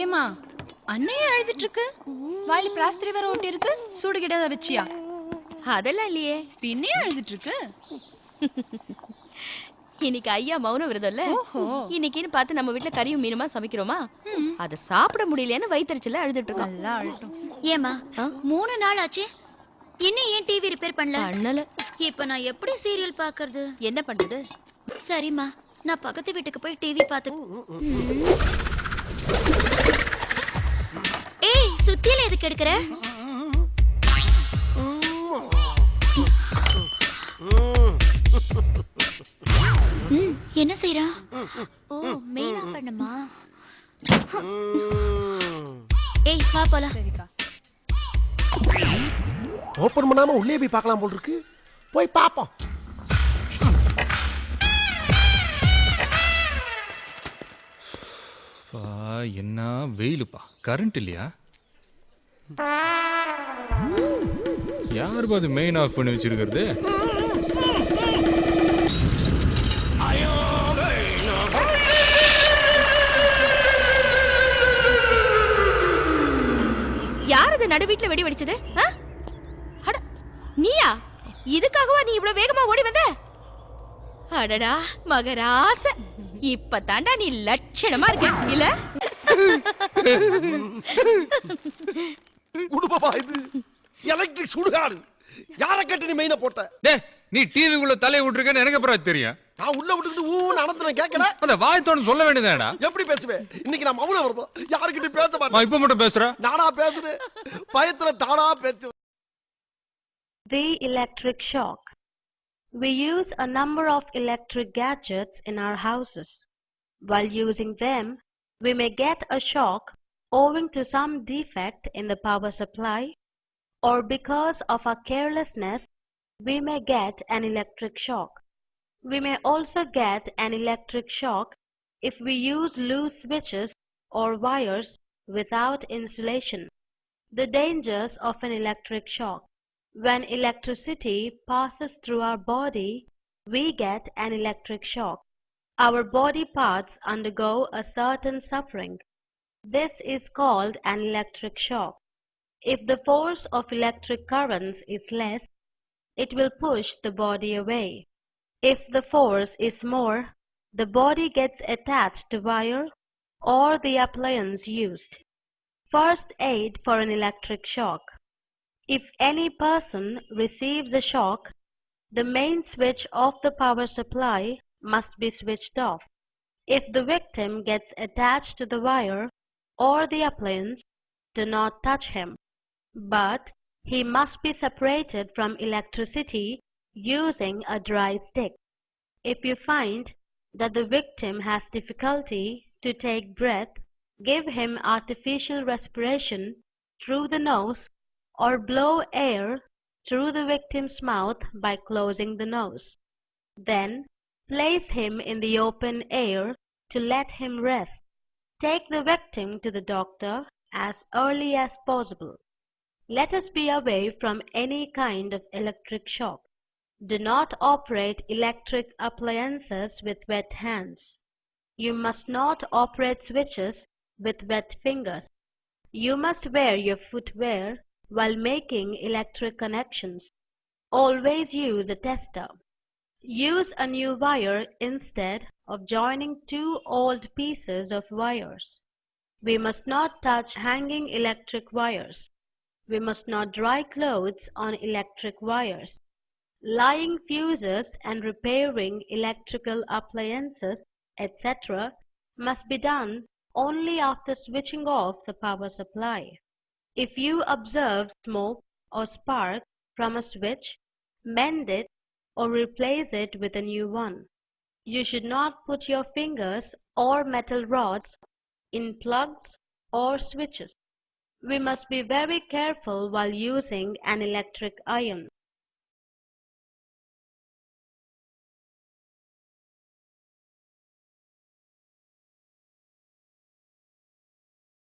ஏமா அண்ணையே அழுதுட்டு இருக்கு. வாயில பிளாஸ்டர் வேற ஒட்டி இருக்கு. சூடு கிடாத வச்சியா? அதெல்லாம் இல்லையே. பின்னே அழுதுட்டு இருக்கு. இன்னைக்கு ஐயா மௌன விரதம் இல்ல. இன்னைக்குன்னு பார்த்து நம்ம வீட்டுல கறியும் மீனுமா சமைக்கிறோமா, அதை சாப்பிட முடியலன்னு வயிற்றுச்சல அழுதுட்டு இருக்கோம். நல்லா அழுட்டும். ஏமா 3 நாள் ஆச்சு, இன்னும் ஏன் டிவி ரிப்பேர் பண்ணல? இப்ப நான் எப்படி சீரியல் பாக்குறது? என்ன பண்றது? சரிம்மா, நான் பக்கத்து வீட்டுக்கு போய் டிவி பார்த்து. ஏய், சுத்தியில எதுக்கு எடுக்கிற? என்ன செய்றா? ஓ, மெயின் ஆஃப் பண்ணுமா? ஏய், வா போலாம். சரிக்கா. ஓபன் பண்ணாம உள்ளே போய் பார்க்கலாம் போல் இருக்கு. போய் பாப்போம். என்ன வெயிலுப்பா, கரண்ட் இல்லையா? யார் பாது மெயின் ஆஃப் பண்ணி வச்சிருக்கிறது? யார் அது நடு வீட்டுல வெடி வெடிச்சது? நீயா? இதுக்காகவா நீ இவ்வளவு வேகமா ஓடி வந்த? அடடா மகராச, இப்ப தாண்டா நீ லட்சணமா இருக்க இல்ல? உடுப்பா, இது எலக்ட்ரிக் சுடுகாடு. யார கேட்டு நீ மெயின போட்ட? டேய், நீ டிவிக்குள்ள தலைய விட்டுருக்கன்னு எனக்கு அப்புறம் தெரியும். நான் உள்ள விட்டுட்டு நடந்து கேட்கல. அத வாயத்தோட சொல்ல வேண்டியதாடா. எப்படி பேசுவேன்? இன்னைக்கு நான் மௌன விரதம். யாருக்கிட்ட பேச மாட்டேன். நான் இப்ப மட்டும் பேசுறேன். நானா பேசுறேன்? பயத்துல தானா பேசு. The electric shock. We use a number of electric gadgets in our houses. While using them, we may get a shock owing to some defect in the power supply, or because of our carelessness, we may get an electric shock. We may also get an electric shock if we use loose switches or wires without insulation. The dangers of an electric shock. When electricity passes through our body, we get an electric shock. Our body parts undergo a certain suffering. This is called an electric shock. If the force of electric currents is less, it will push the body away. If the force is more, the body gets attached to wire or the appliance used. First aid for an electric shock. If any person receives a shock, the main switch of the power supply must be switched off. If the victim gets attached to the wire or the appliance, do not touch him. But he must be separated from electricity using a dry stick. If you find that the victim has difficulty to take breath, give him artificial respiration through the nose or blow air through the victim's mouth by closing the nose. Then place him in the open air to let him rest. Take the victim to the doctor as early as possible. Let us be away from any kind of electric shock. Do not operate electric appliances with wet hands. You must not operate switches with wet fingers. You must wear your footwear while making electric connections. Always use a tester. Use a new wire instead of joining 2 old pieces of wires. We must not touch hanging electric wires. We must not dry clothes on electric wires. Lying fuses and repairing electrical appliances, etc. must be done only after switching off the power supply. If you observe smoke or spark from a switch, mend it or replace it with a new one. You should not put your fingers or metal rods in plugs or switches. We must be very careful while using an electric iron.